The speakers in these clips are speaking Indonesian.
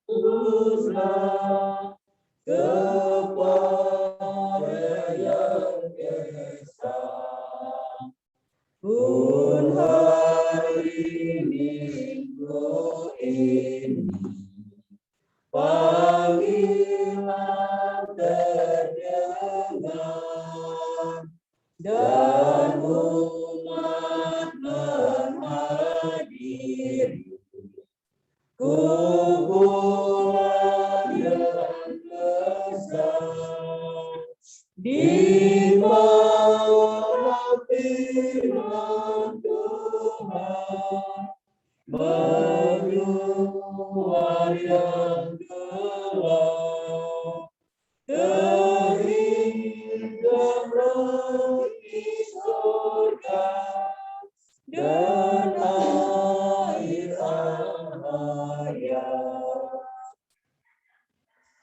Kuduslah kepada Yang Esa. Pun hari Minggu ini panggilan terdengar dan umat menghadiri kumpulan yang besar di mana firman Tuhan menyuar yang gelap kehingga di surga dan air hayat.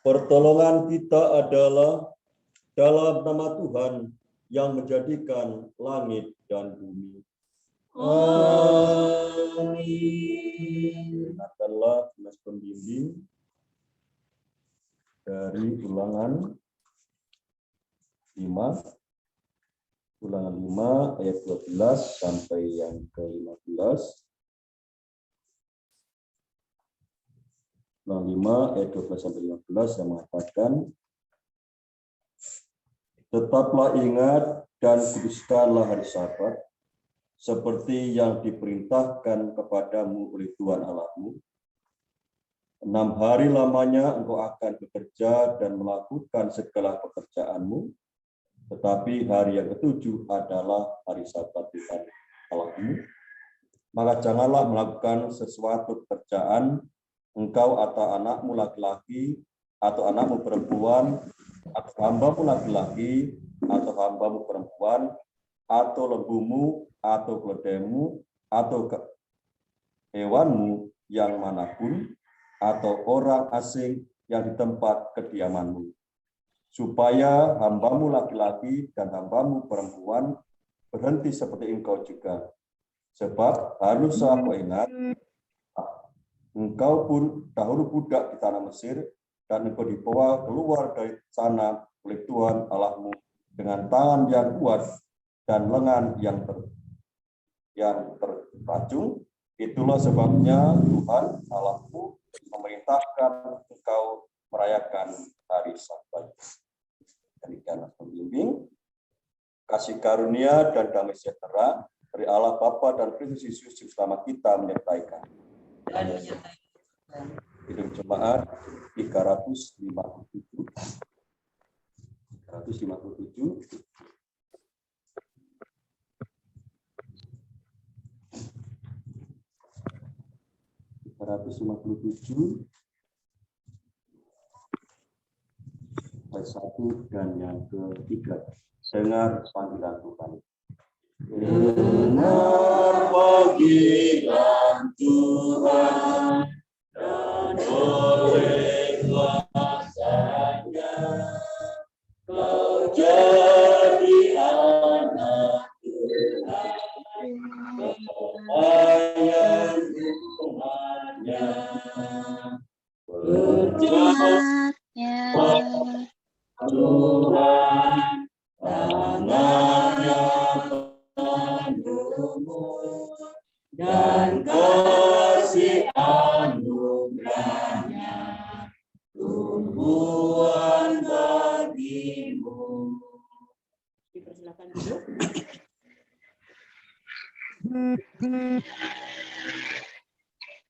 Pertolongan kita adalah dalam nama Tuhan yang menjadikan langit dan bumi. Amin. Adalah tugas pembimbing dari Ulangan 5 ayat 12 sampai yang ke-15. Ulangan 5 ayat 12 sampai 15 yang mengatakan, tetaplah ingat dan kuduskanlah hari Sabat, seperti yang diperintahkan kepadamu oleh Tuhan Allahmu. 6 hari lamanya engkau akan bekerja dan melakukan segala pekerjaanmu, tetapi hari yang ke-7 adalah hari Sabat Tuhan Allahmu. Maka janganlah melakukan sesuatu pekerjaan, engkau atau anakmu laki-laki, atau anakmu perempuan, atau hambamu laki-laki, atau hambamu perempuan, atau lembumu, atau keledaimu, atau hewanmu yang manapun, atau orang asing yang di tempat kediamanmu, supaya hambamu laki-laki dan hambamu perempuan berhenti seperti engkau juga. Sebab haruslah kau ingat, engkau pun dahulu budak di tanah Mesir, dan engkau dibawa keluar dari sana oleh Tuhan Allahmu dengan tangan yang kuat dan lengan yang terpacu. Itulah sebabnya Tuhan Allahmu memerintahkan engkau merayakan hari Sabat. Demikianlah pembimbing. Kasih karunia dan damai sejahtera dari Allah Bapa dan Kristus Yesus Selamat kita menyertai kami. Hidup Jemaat 357. 357 ayat 1 dan yang ketiga. Dengar panggilan Tuhan. Dengar panggilan Tuhan dan oleh kuasa-Nya kau jadi anak Tuhan, pelayan umat-Nya, berjalan Tuhan, tangannya penuh dan kasih anugerahnya tumbuhan bagimu. Dipersilakan dulu.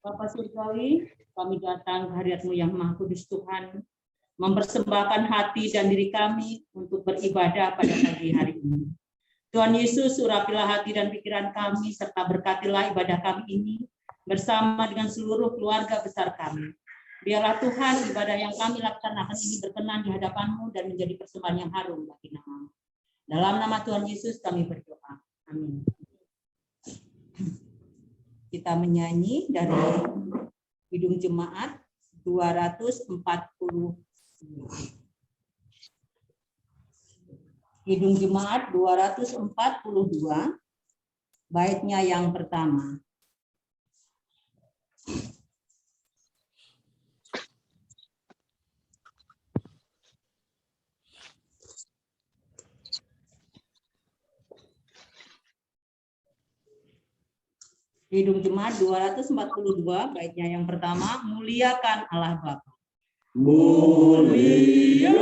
Bapak Surgawi, kami datang ke hadirat-Mu yang Maha Kudus Tuhan, mempersembahkan hati dan diri kami untuk beribadah pada pagi hari ini. Tuhan Yesus, urapilah hati dan pikiran kami, serta berkatilah ibadah kami ini bersama dengan seluruh keluarga besar kami. Biarlah Tuhan, ibadah yang kami laksanakan ini berkenan di hadapan-Mu dan menjadi persembahan yang harum bagi nama-Mu. Dalam nama Tuhan Yesus kami berdoa. Amin. Kita menyanyi dari Kidung Jemaat 240. Kidung Jemaat 242, baitnya yang pertama. Kidung Jemaat 242, baitnya yang pertama, muliakan Allah Bapa. Muliakan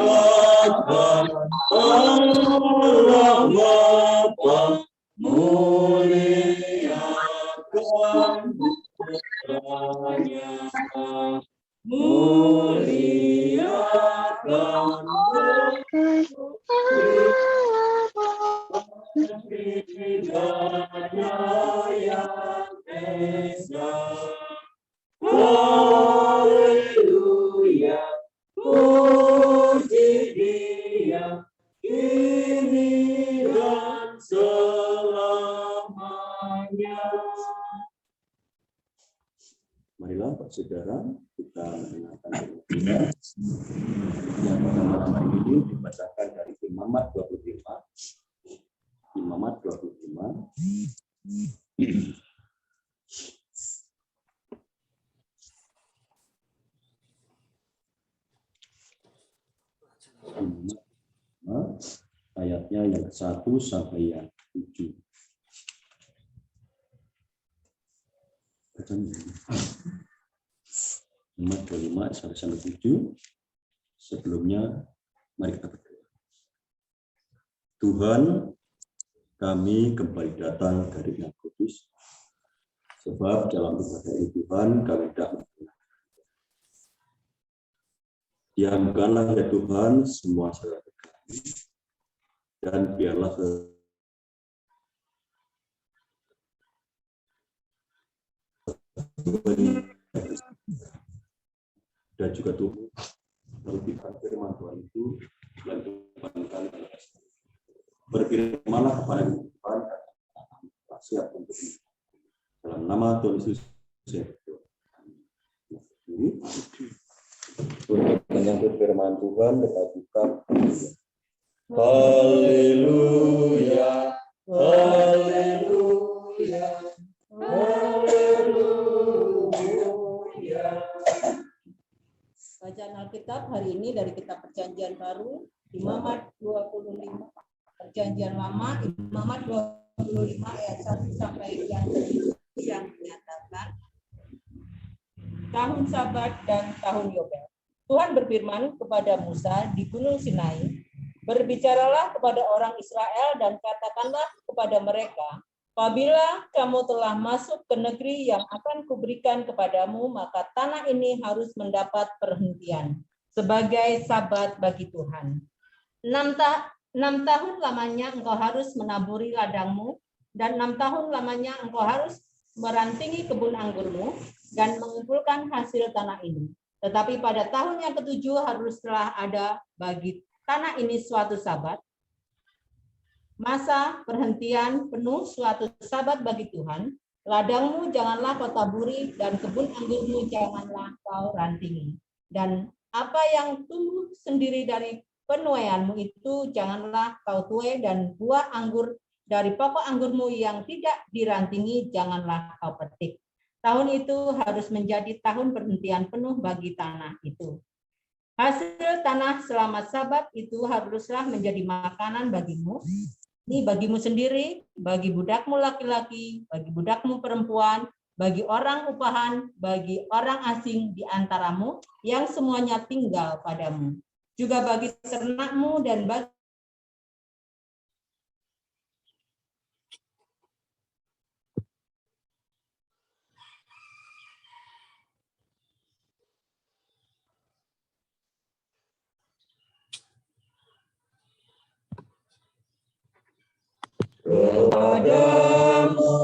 Allah Bapa, muliakan Putranya, muliakan yang esa. Haleluya, puji Dia kini dan selamanya. Marilah Pak Saudara, kita mendengarkan yang pada malam hari ini dibacakan dari Imamat 25. Imamat 25. Ayatnya yang ke-1 sampai yang 7. Imamat 25 sampai 7. Sebelumnya mari kita berdoa. Tuhan, kami kembali datang dari Yang Kudus, sebab dalam ibadah ini Tuhan kami tidak mengenal. Diamkanlah ya Tuhan semua saudara kami, dan biarlah dan juga Tuhan melebihkan firman Tuhan itu yang Tuhan kami berfirmanlah kepada Tuhan siap untuk ini. Dalam nama Tuhan Yesus saya berdoa. Untuk menyambut firman Tuhan kita buka. Haleluya, haleluya, haleluya. Bacaan Alkitab hari ini dari kitab Perjanjian Baru, Imamat 25. Perjanjian Lama, Imamat 25 ayat 1 sampai yang 7 yang menyatakan tahun Sabat dan tahun Yobel. Tuhan berfirman kepada Musa di Gunung Sinai, berbicaralah kepada orang Israel dan katakanlah kepada mereka, apabila kamu telah masuk ke negeri yang akan kuberikan kepadamu, maka tanah ini harus mendapat perhentian sebagai sabat bagi Tuhan. 6 tahun lamanya engkau harus menaburi ladangmu, dan 6 tahun lamanya engkau harus merantingi kebun anggurmu dan mengumpulkan hasil tanah ini. Tetapi pada tahun yang ke-7 haruslah ada bagi tanah ini suatu sabat, masa perhentian penuh, suatu sabat bagi Tuhan. Ladangmu janganlah kau taburi, dan kebun anggurmu janganlah kau rantingi. Dan apa yang tumbuh sendiri dari penuaianmu itu janganlah kau tuai, dan buah anggur dari pokok anggurmu yang tidak dirantingi janganlah kau petik. Tahun itu harus menjadi tahun perhentian penuh bagi tanah itu. Hasil tanah selama sabat itu haruslah menjadi makanan bagimu. Ini bagimu sendiri, bagi budakmu laki-laki, bagi budakmu perempuan, bagi orang upahan, bagi orang asing di antaramu yang semuanya tinggal padamu. Juga bagi ternakmu dan bagi Kepadamu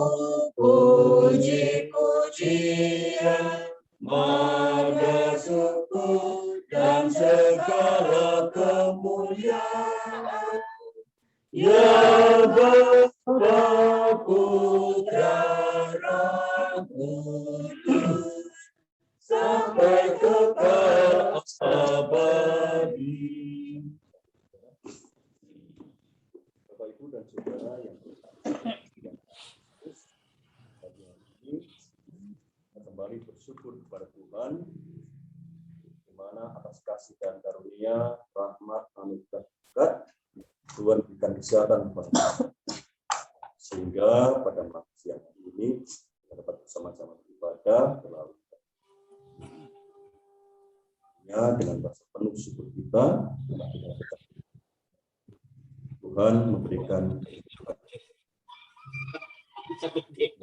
puji-pujian, marga syukur dan segala kemuliaan. Ya Bapa, Putra, Roh Kudus, sampai kekal abadi. Bapak Ibu dan Saudara yang kembali bersyukur kepada Tuhan, di mana atas kasih dan karunia, rahmat, anugerah berkat, Tuhan berikan kesehatan kepada kita. Sehingga pada malam siang ini dapat bersama-sama beribadah ya, dengan rasa penuh syukur kita. Tuhan memberikan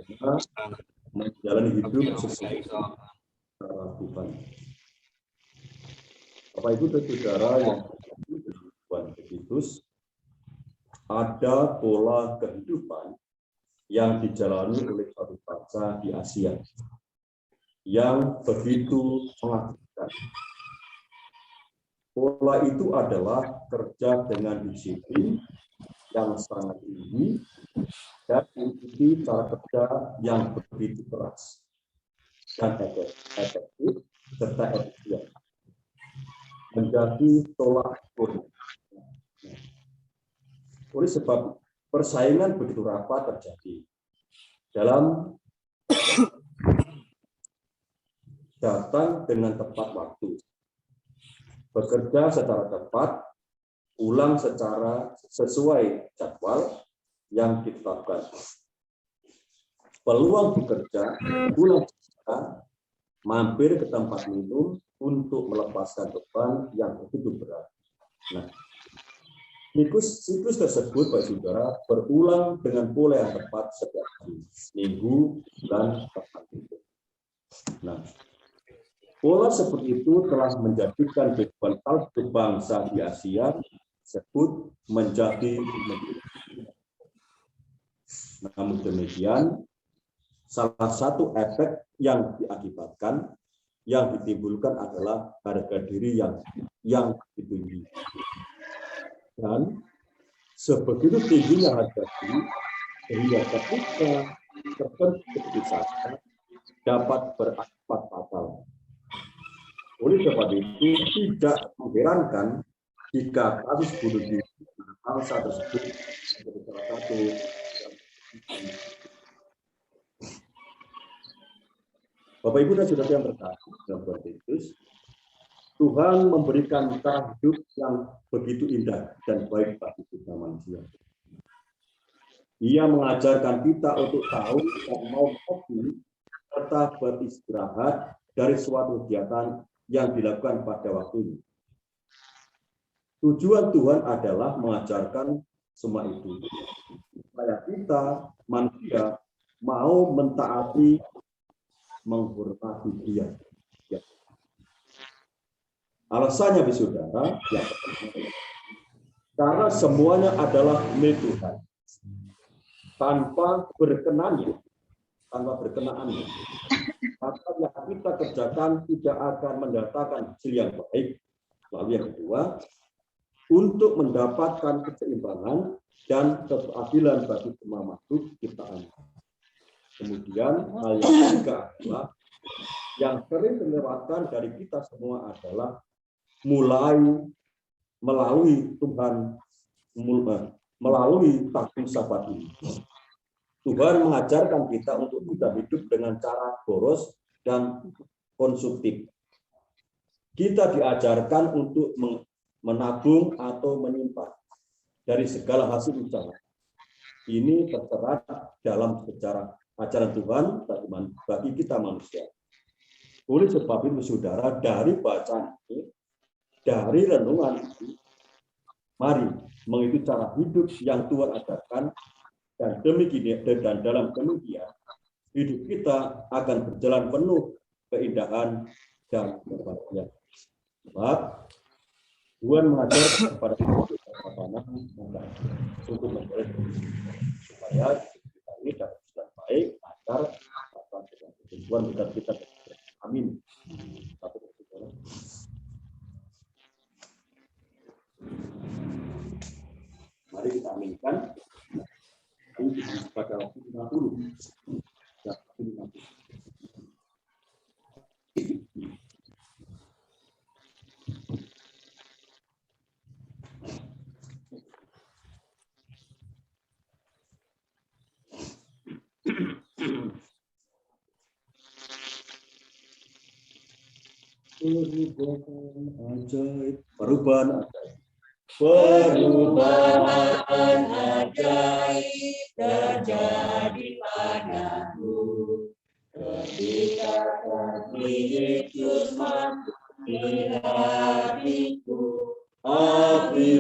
kita menjalani hidup sesuai cara Tuhan. Bapak Ibu dan Saudara yang Tuhan Yesus, ada pola kehidupan yang dijalani oleh suatu bangsa di Asia yang begitu menakjubkan. Pola itu adalah kerja dengan disiplin yang sangat tinggi dan mengikuti cara kerja yang begitu keras dan efektif serta efisien, menjadi tolak ukur. Oleh sebab persaingan begitu rapat terjadi dalam datang dengan tepat waktu, bekerja secara tepat, ulang secara sesuai jadwal yang ditetapkan. Peluang bekerja, pulang kerja, mampir ke tempat minum untuk melepaskan beban yang begitu berat. Nah, siklus tersebut, Pak Saudara, berulang dengan pola yang tepat setiap hari, minggu, bulan, bahkan minggu. Nah, pola seperti itu telah menjadikan kehidupan bangsa di Asia tersebut menjadi. Namun demikian, salah satu efek yang diakibatkan, yang ditimbulkan adalah harga diri yang tinggi. Dan sebegitu tingginya harga diri, sehingga ketika tertentu keputusan dapat berakibat fatal. Oleh sebab itu, tidak mengherankan jika kasus bunuh diri bangsa tersebut menjadi salah satu. Bapak Ibu dan Saudara yang terkasih dalam Tuhan Yesus, Tuhan memberikan cara hidup yang begitu indah dan baik bagi kita manusia. Ia mengajarkan kita untuk tahu dan mau hobi serta beristirahat dari suatu kegiatan yang dilakukan pada waktunya. Tujuan Tuhan adalah mengajarkan semua itu, supaya kita manusia mau mentaati, menghormati Dia. Ya. Alasannya, Saudara, ya, karena semuanya adalah milik Tuhan. Tanpa berkenannya, maka yang kita kerjakan tidak akan mendatangkan hasil yang baik. Lalu yang kedua, untuk mendapatkan keseimbangan dan keadilan bagi semua makhluk ciptaan. Kemudian hal yang ketiga adalah yang sering terlewatkan dari kita semua adalah melalui Tuhan, melalui takdir sahabat ini. Tuhan mengajarkan kita untuk tidak hidup dengan cara boros dan konsumtif. Kita diajarkan untuk menabung atau menyimpan dari segala hasil usaha. Ini tertera dalam sejarah ajaran Tuhan bagi kita manusia. Oleh sebab itu, Saudara, dari bacaan ini, dari renungan ini, mari mengikuti cara hidup yang Tuhan ajarkan, dan demikian dan dalam demikian hidup kita akan berjalan penuh keindahan dan kebahagiaan. Sebab Tuhan mengajar kepada kita untuk menjalani supaya kita ini dapat berjalan baik, agar Tuhan kita. Amin. Mari kita aminkan. Ini pada waktu 50. Perubahan ajaib terjadi padaku. Jika Yesus mati hatiku, api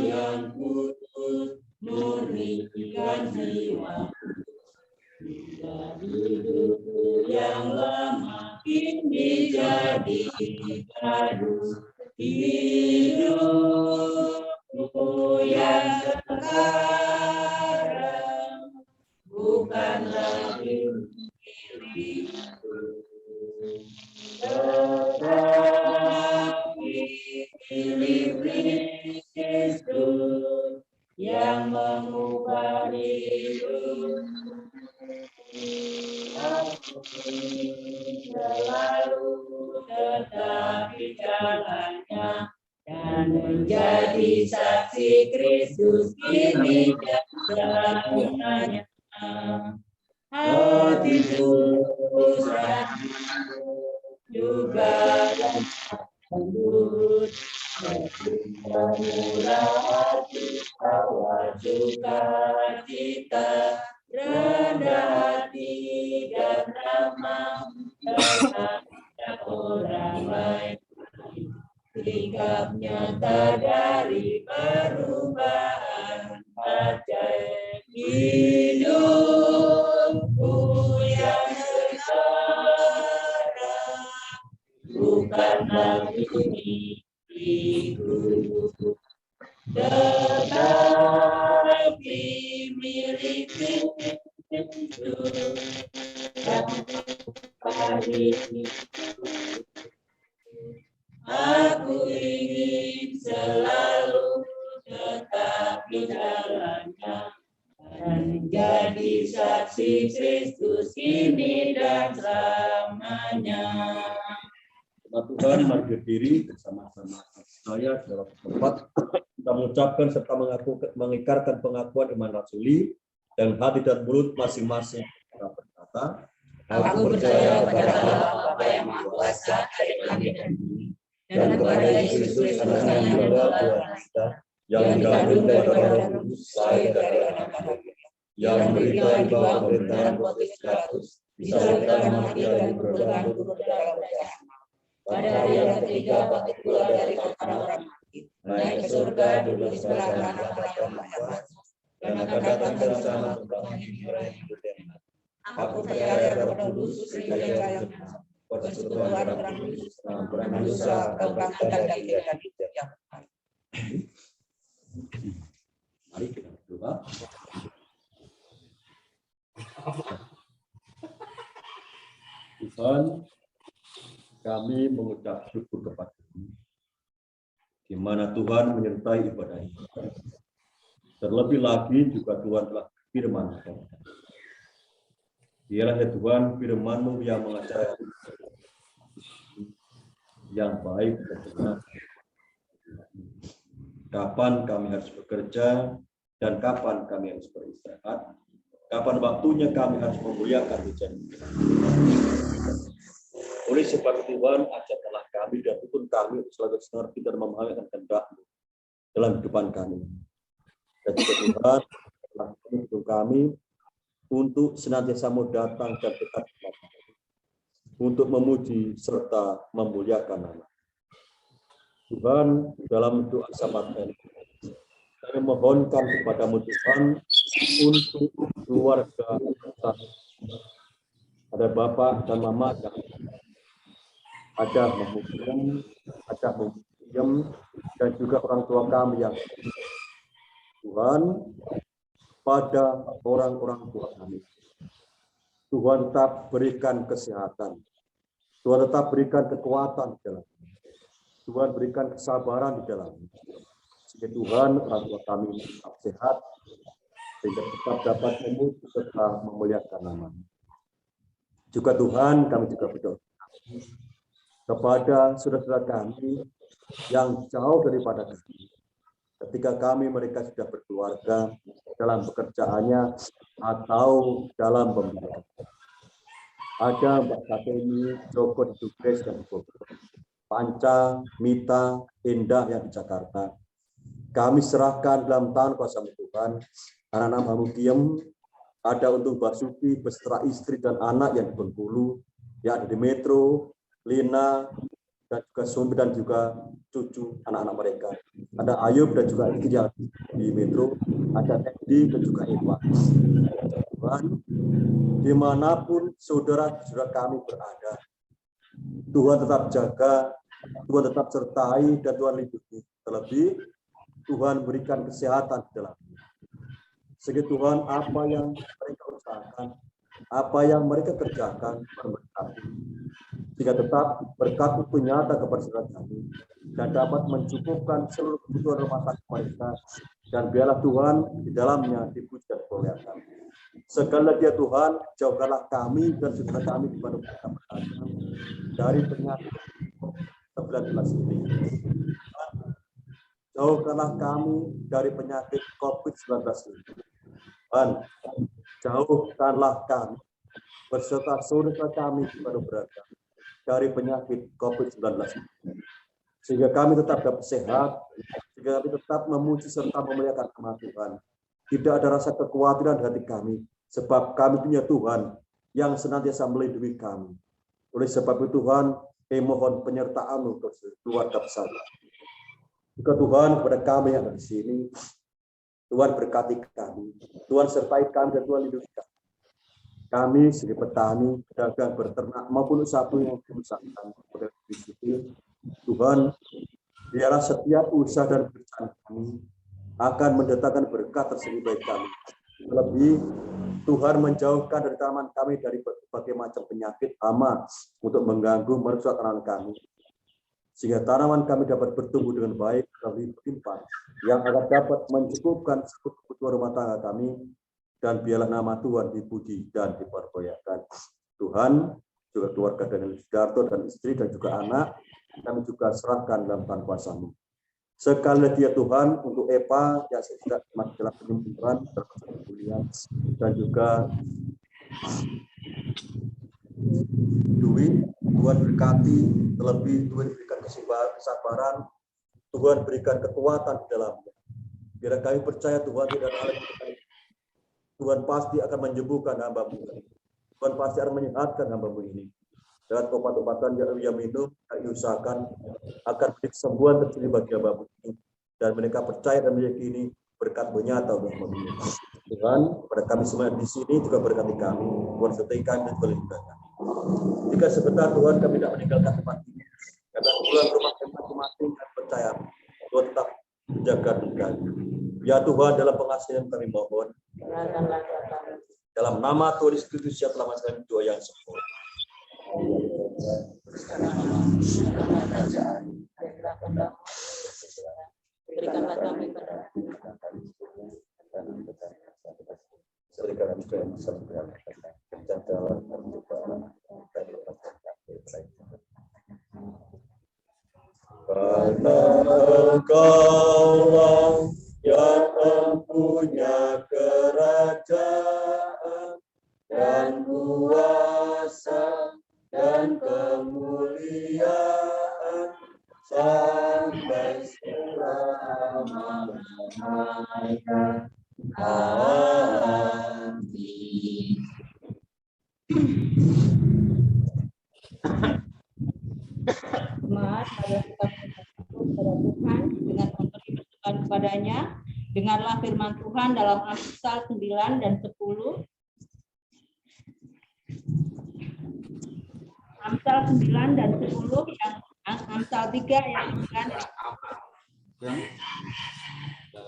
yang kudus murnikan jiwaku. Bila hidupku yang lama kini jadi gaduh, hidupku yang sekarang bukan lagi milikku, tetapi milik Kristus yang mengubah hidupku. Aku ingin selalu tetap di jalannya dan menjadi saksi Kristus kini dan selamanya. Hatiku juga dan lembut, murah hati, awal sukacita, rendah hati dan ramah kepada orang lain. Sikapnya tak dari perubahan ajaib, hidupku yang sekarang bukan lagi milikku, tetapi milik Kristus yang pasti. Aku ingin selalu tetap di jalannya dan menjadi saksi Kristus kini dan selamanya. Tuhan, mari berdiri bersama-sama saya dalam tempat kita mengucapkan serta mengikrarkan pengakuan iman rasuli dan hati dan mulut masing-masing kita berkata, Aku percaya kepada Allah Bapa yang Maha Kuasa, dari langit dan bumi, dan kepada Yesus Kristus Anaknya Tuhan kita, yang dikandung dari Roh Kudus, lahir dari anak Maria, yang beriman di bawah pemerintahan Pontius Pilatus, disalibkan mati dan berpegang teguh dalam perjalanan. Pada hari yang ketiga bangkit pula dari antara orang mati, naik ke surga, duduk di sebelah kanan Allah yang Maha Kuasa, dan akan datang bersama untuk menghidupkan yang berdaulat. Aku percaya kepada kudus, gereja yang persekutuan orang kudus, pengampunan dosa, kebangkitan dari kehidupan yang kekal. Mari kita berdoa. Tuhan, kami mengucap syukur kepada-Mu, di mana Tuhan menyertai ibadah ini. Terlebih lagi juga Tuhan telah firman-Mu. Biarlah ya Tuhan firman-Mu yang mengajar yang baik dan benar. Kapan kami harus bekerja dan kapan kami harus beristirahat. Kapan waktunya kami harus memuliakan Tuhan. Oleh sebab Tuhan, ajarkanlah kami dan tuntun kami selalu mengerti dan memahami kehendak-Mu dalam kehidupan kami. Dan juga Tuhan, telah menuntun kami untuk senantiasa mau datang dan dekat kepada-Mu, untuk memuji serta memuliakan nama. Tuhan, dalam doa sahabat ini, kami mohonkan kepada-Mu Tuhan untuk keluarga kita. Ada bapak dan mama yang ada memujian, dan juga orang tua kami yang Tuhan, pada orang-orang tua kami. Tuhan tetap berikan kesehatan. Tuhan tetap berikan kekuatan di dalam. Tuhan berikan kesabaran di dalam. Sehingga Tuhan, orang tua kami tetap sehat, sehingga tetap dapat memuji serta memuliakan nama-Mu. Juga Tuhan, kami juga berdoa kepada saudara-saudara kami yang jauh daripada kami. Ketika mereka sudah berkeluarga, dalam pekerjaannya atau dalam pembelajaran. Ada Mbak Katemi, Joko di Dugres dan Bogor, Panca, Mita, Indah yang di Jakarta. Kami serahkan dalam tangan kuasa Tuhan, anak-anak Mukiem, ada untuk Basuki beserta istri dan anak yang di Bengkulu, yang ada di Metro, Lina, dan juga Sumbi dan juga cucu anak-anak mereka. Ada Ayub dan juga istri yang di Metro, ada Teddy dan juga Eva. Tuhan, dimanapun saudara-saudara kami berada, Tuhan tetap jaga, Tuhan tetap sertai, dan Tuhan lindungi. Terlebih, Tuhan berikan kesehatan di dalam. Sehingga Tuhan, apa yang mereka usahakan, apa yang mereka kerjakan, berkati. Sehingga tetap berkat itu nyata kepada saudara kami, dan dapat mencukupkan seluruh kebutuhan rumah tangga mereka. Dan biarlah Tuhan di dalamnya dipuji dan dimuliakan. Sekali lagi ya Tuhan, jauhkanlah kami dan saudara kami di mana mereka berada dari penyakit COVID-19 ini. Jauhkanlah kami dari penyakit COVID-19 ini. Tuhan, jauhkanlah kami beserta saudara kami di mana berada dari penyakit COVID-19 ini. Sehingga kami tetap dapat sehat, sehingga kami tetap memuji serta memuliakan nama Tuhan. Tidak ada rasa kekhawatiran di hati kami, sebab kami punya Tuhan yang senantiasa melindungi kami. Oleh sebab itu Tuhan, kami mohon penyertaan untuk keluarga besar. Juga Tuhan kepada kami yang ada di sini, Tuhan berkati kami, Tuhan sertai kami dan Tuhan lindungi kami. Kami sebagai petani, pedagang, berternak maupun usaha yang diusahakan kepada disiplin, Tuhan, biarlah setiap usaha dan pekerjaan kami akan mendatangkan berkat tersebut bagi kami. Lebih, Tuhan menjauhkan dari tanaman kami dari berbagai macam penyakit hama untuk mengganggu merusak tanaman kami. Sehingga tanaman kami dapat bertumbuh dengan baik dan berlimpah, yang akan dapat mencukupkan seluruh kebutuhan rumah tangga kami, dan biarlah nama Tuhan dipuji dan dipermuliakan. Tuhan, juga keluarga Daniel Sidarto dan istri dan juga anak, kami juga serahkan dalam tangan kuasa-Mu. Sekali lagi ya Tuhan, untuk Eva yang sedang masih dalam penyembuhan, dan juga Dwi, Tuhan berkati, terlebih Tuhan berikan kesabaran, Tuhan berikan kekuatan di dalamnya. Biar kami percaya Tuhan tidak ada Tuhan pasti akan menyembuhkan hamba-Mu. Tuhan pasti akan menyehatkan hamba-Mu ini. Dengan obat-obatan yang ia minum, yang diusahakan, akan beri kesembuhan tersendiri bagi hamba-Mu ini. Dan mereka percaya dan meyakini berkat menyata untuk hamba-Mu. Tuhan, pada kami semua di sini juga berkati kami. Tuhan sertai kami dan melindungi kami. Jika sebentar Tuhan kami tidak meninggalkan tempat ini, karena pulang rumah kami masing-masing dan percaya Tuhan tetap menjaga kami. Ya Tuhan, dalam pengasihan kami mohon, dalam nama Tuhan Yesus Kristus yang telah mengajarkan doa yang sempurna. Berikanlah kami karena Engkau yang mempunyai kerajaan dan kuasa dan kemuliaan sampai selama-lamanya. Amin. Jemaat, marilah kita kepada Tuhan dengan memberi bersyukur kepadanya. Dengarlah firman Tuhan dalam Amsal 9 dan 10. Amsal 9 dan 10, yang Amsal 3 yang 9.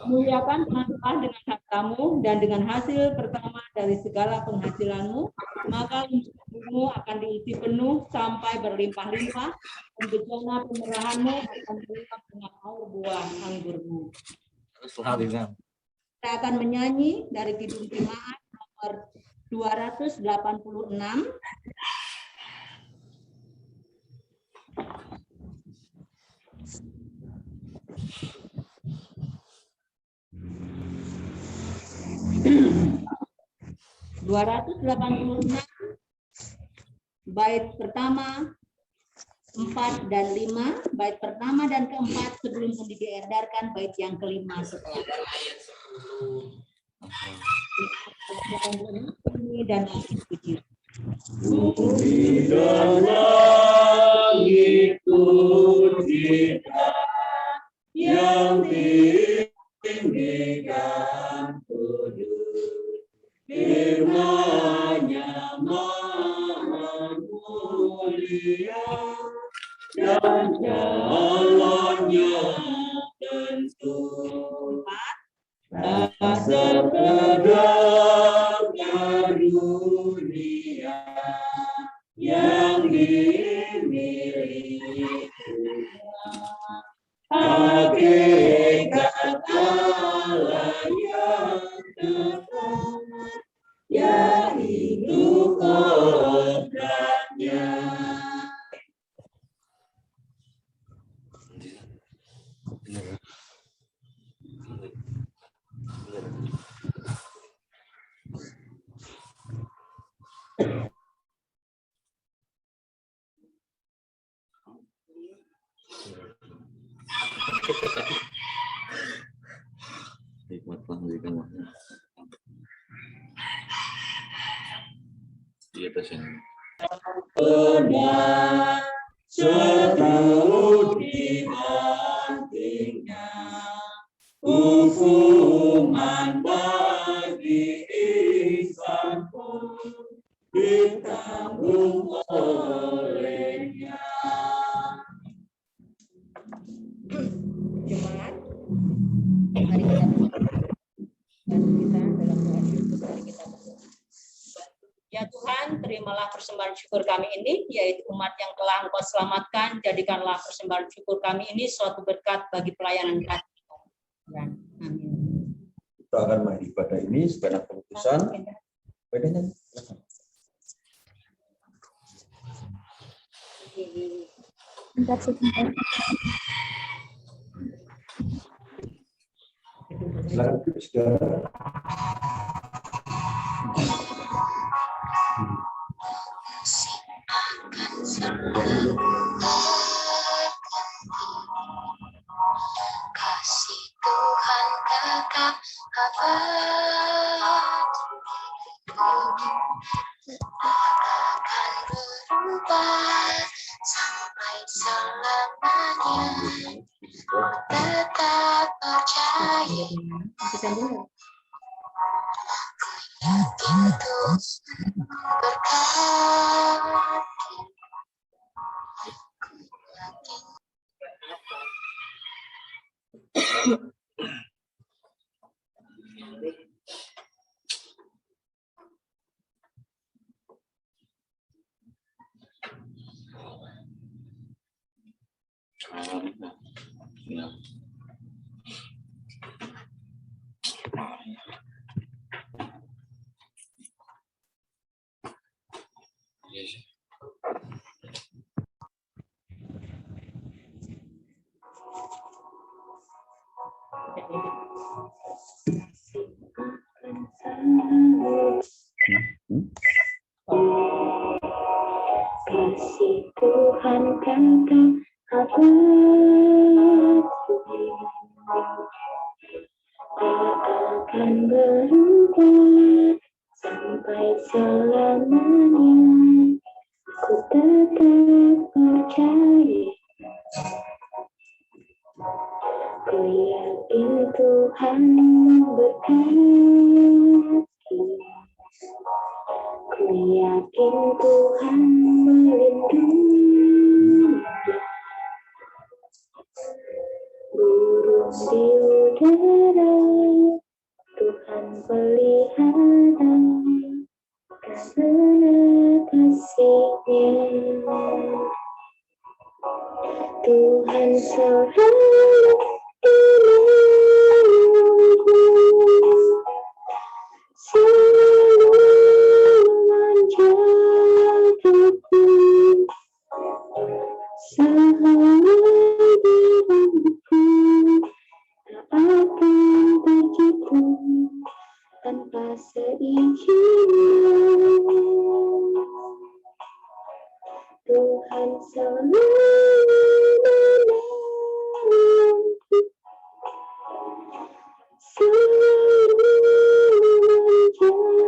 Muliakan Tuhan dengan hartamu dan dengan hasil pertama dari segala penghasilanmu, maka untukmu akan diisi penuh sampai berlimpah-limpah, dan bejana pemerahanmu akan berlimpah dengan air buah anggurmu. Kita akan menyanyi dari Kidung Jemaat nomor 286. Bait pertama 4 dan 5, bait pertama dan keempat sebelum diedarkan bait yang kelima setelah. Bumi dan puji. Bumi dan langit pujilah, yang tinggikan kudus, firman-Nya maha mulia, dan jalan-Nya tentu. Sekedar karunia yang dimiliki, hakikat Allah yang kekal, yaitu kodratnya. Hikmatlah berikan wahyu. Di atas ini. Benar setahun dibantingnya, hukuman bagi insan pun ditanggung olehnya. Jemaat, mari kita dan kita dalam doa syukur mari kita berdoa. Ya Tuhan, terimalah persembahan syukur kami ini, yaitu umat yang telah Engkau selamatkan. Jadikanlah persembahan syukur kami ini suatu berkat bagi pelayanan kami. Dan amin. Kita akan mengakhiri ibadah ini sebanyak pemutusan. Bedanya. Silakan saudara. Kasih Tuhan tetap abadi, akan berubah sampai selamanya. Tetap percaya, itu berkat. Ya. Yes. Kasih Tuhan tetap abadi, akan berubah sampai selamanya. Ku tetap percaya, ku yakin Tuhan memberkati, ku yakin Tuhan melindungi. Burung di udara Tuhan pelihara, karena kasih-Nya Tuhan selalu menolongku, selalu menjagaku, selalu diriku tak akan terjatuh tanpa seizinnya. Tuhan selalu menolongku, selalu menjagaku,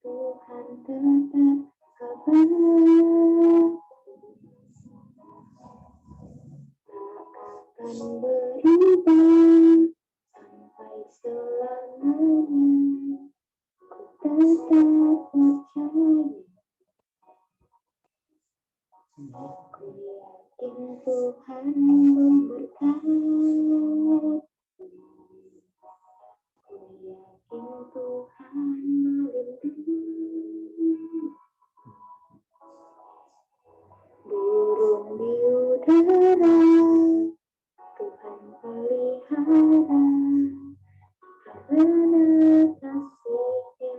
Tuhan tetap sabar, tak akan berubah sampai selamanya. Ku tetap percaya, ku yakin Tuhan memberkati, ku yakin Tuhan melindungi. Burung di udara Tuhan pelihara karena kasih-Nya.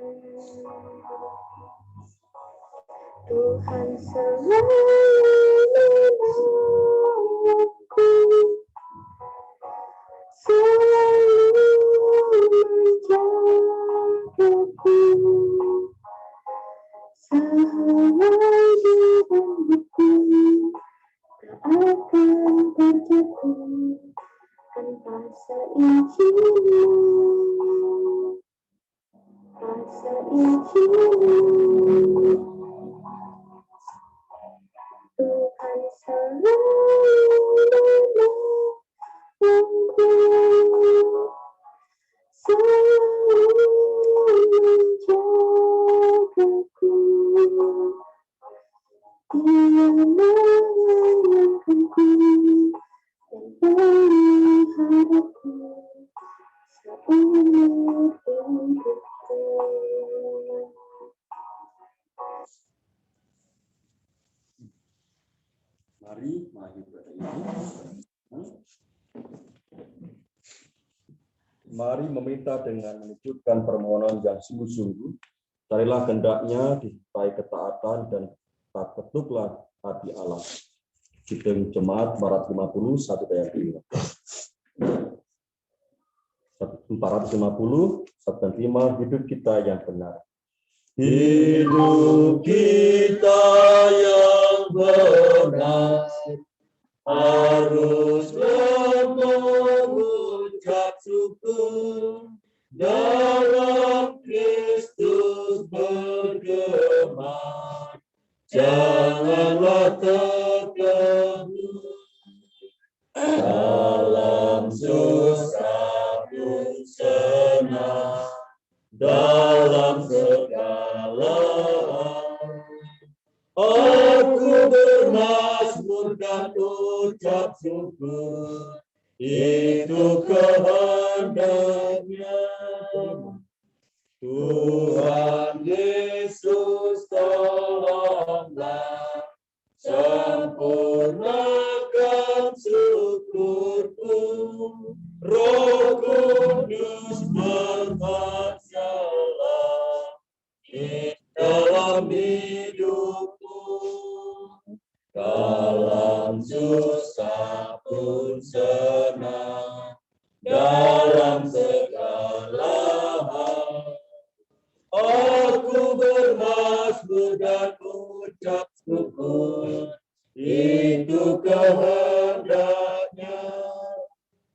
Tuhan selalu menolongku, selalu menjagaku, selagi rambutku tak akan terjatuh tanpa seizinmu, tanpa seizinmu. Tuhan selalu menolongku, selalu menjagaku. Dia mengayankanku dan peliharaku seumur hidupku. Mari kita mari meminta dengan menunjukkan permohonan yang sungguh-sungguh. Carilah kehendaknya disertai ketaatan dan tak ketuklah hati Allah. Sidang Jemaat 450 1 ayat 5. 450 1 dan 5 hidup kita yang benar. Hidup kita yang benar haruslah mengucap syukur dalam Kristus bergema. Janganlah tertegun dalam susah pun senang, dalam segala aku bermazmur dan ucap syukur, itu kehendaknya. Tuhan Yesus tolonglah, sempurnakan syukurku, Roh Kudus berkuasalah di dalam hidupku, dalam susah pun senang, dalam segala hal aku bermazmur dan ucap syukur, itu kehendaknya.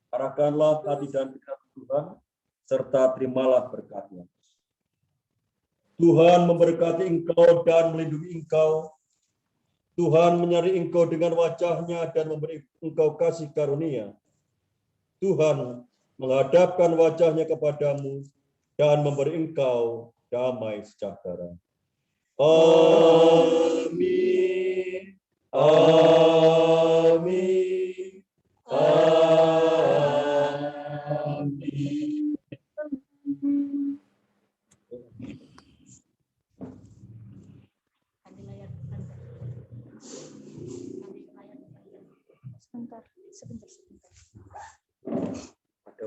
Arahkanlah hati dan pikiran Tuhan, serta terimalah berkat-Nya. Tuhan memberkati engkau dan melindungi engkau. Tuhan menyertai engkau dengan wajah-Nya dan memberi engkau kasih karunia. Tuhan menghadapkan wajah-Nya kepadamu dan memberi engkau damai sejahtera. Amin. Amin. Amin. Sebentar. Ada